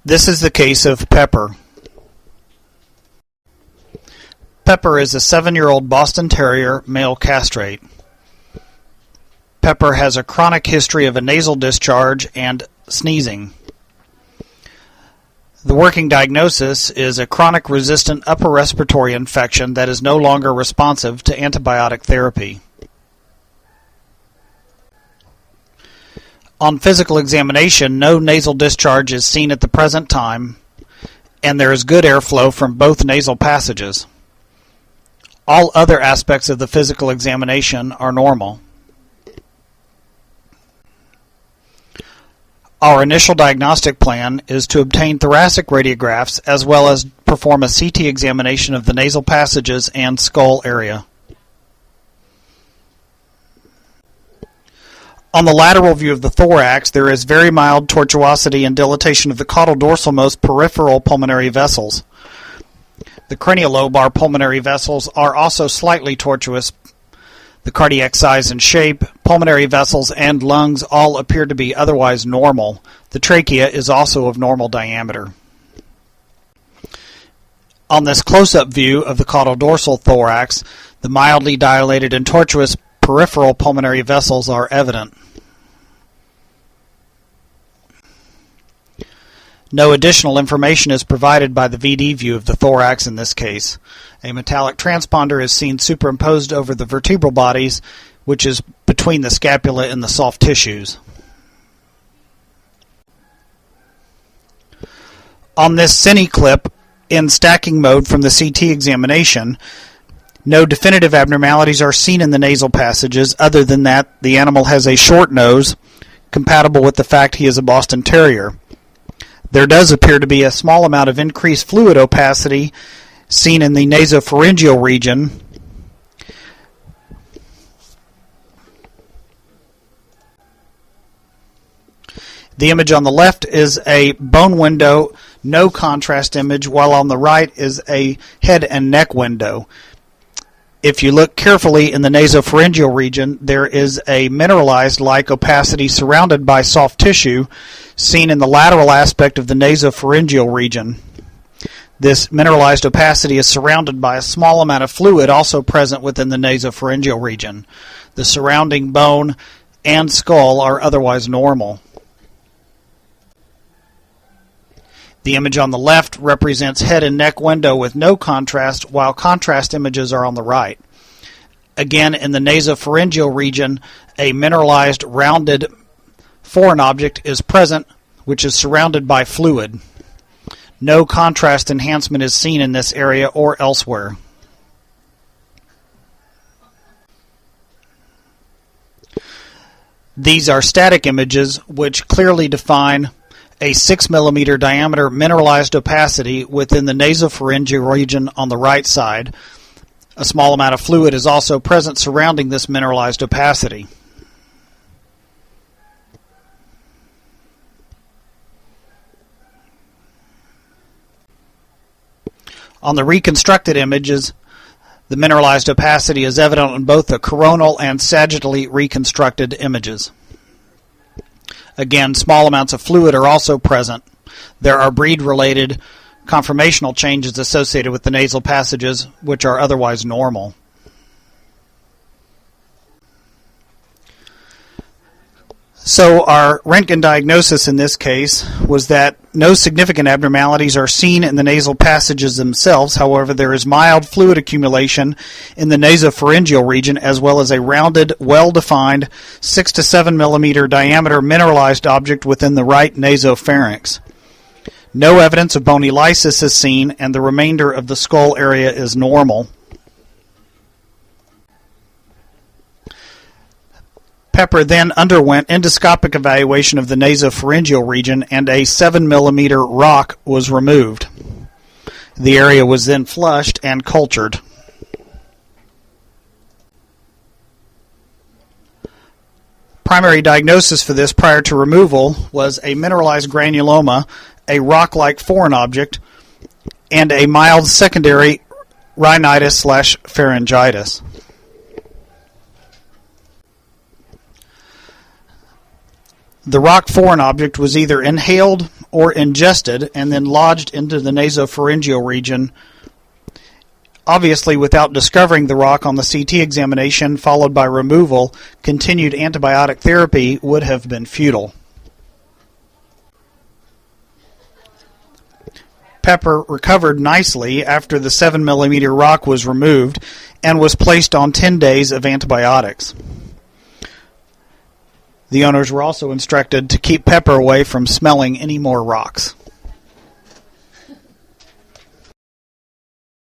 This is the case of Pepper. Pepper is a 7-year-old Boston Terrier, male castrate. Pepper has a chronic history of a nasal discharge and sneezing. The working diagnosis is a chronic resistant upper respiratory infection that is no longer responsive to antibiotic therapy. On physical examination, no nasal discharge is seen at the present time, and there is good airflow from both nasal passages. All other aspects of the physical examination are normal. Our initial diagnostic plan is to obtain thoracic radiographs as well as perform a CT examination of the nasal passages and skull area. On the lateral view of the thorax, there is very mild tortuosity and dilatation of the caudal-dorsalmost peripheral pulmonary vessels. The craniolobar pulmonary vessels are also slightly tortuous. The cardiac size and shape, pulmonary vessels, and lungs all appear to be otherwise normal. The trachea is also of normal diameter. On this close-up view of the caudal-dorsal thorax, the mildly dilated and tortuous peripheral pulmonary vessels are evident. No additional information is provided by the VD view of the thorax in this case. A metallic transponder is seen superimposed over the vertebral bodies, which is between the scapula and the soft tissues. On this cine clip, in stacking mode from the CT examination, no definitive abnormalities are seen in the nasal passages. Other than that, the animal has a short nose, compatible with the fact he is a Boston Terrier. There does appear to be a small amount of increased fluid opacity seen in the nasopharyngeal region. The image on the left is a bone window, no contrast image, while on the right is a head and neck window. If you look carefully in the nasopharyngeal region, there is a mineralized-like opacity surrounded by soft tissue seen in the lateral aspect of the nasopharyngeal region. This mineralized opacity is surrounded by a small amount of fluid also present within the nasopharyngeal region. The surrounding bone and skull are otherwise normal. The image on the left represents head and neck window with no contrast, while contrast images are on the right. Again, in the nasopharyngeal region, a mineralized, rounded foreign object is present, which is surrounded by fluid. No contrast enhancement is seen in this area or elsewhere. These are static images which clearly define a 6 mm diameter mineralized opacity within the nasopharyngeal region on the right side. A small amount of fluid is also present surrounding this mineralized opacity. On the reconstructed images, the mineralized opacity is evident on both the coronal and sagittally reconstructed images. Again, small amounts of fluid are also present. There are breed-related conformational changes associated with the nasal passages, which are otherwise normal. So our Röntgen diagnosis in this case was that no significant abnormalities are seen in the nasal passages themselves. However, there is mild fluid accumulation in the nasopharyngeal region, as well as a rounded, well-defined 6 to 7 mm diameter mineralized object within the right nasopharynx. No evidence of bony lysis is seen, and the remainder of the skull area is normal. Pepper then underwent endoscopic evaluation of the nasopharyngeal region, and a 7 mm rock was removed. The area was then flushed and cultured. Primary diagnosis for this prior to removal was a mineralized granuloma, a rock-like foreign object, and a mild secondary rhinitis/pharyngitis. The rock foreign object was either inhaled or ingested and then lodged into the nasopharyngeal region. Obviously, without discovering the rock on the CT examination, followed by removal, continued antibiotic therapy would have been futile. Pepper recovered nicely after the 7mm rock was removed and was placed on 10 days of antibiotics. The owners were also instructed to keep Pepper away from smelling any more rocks.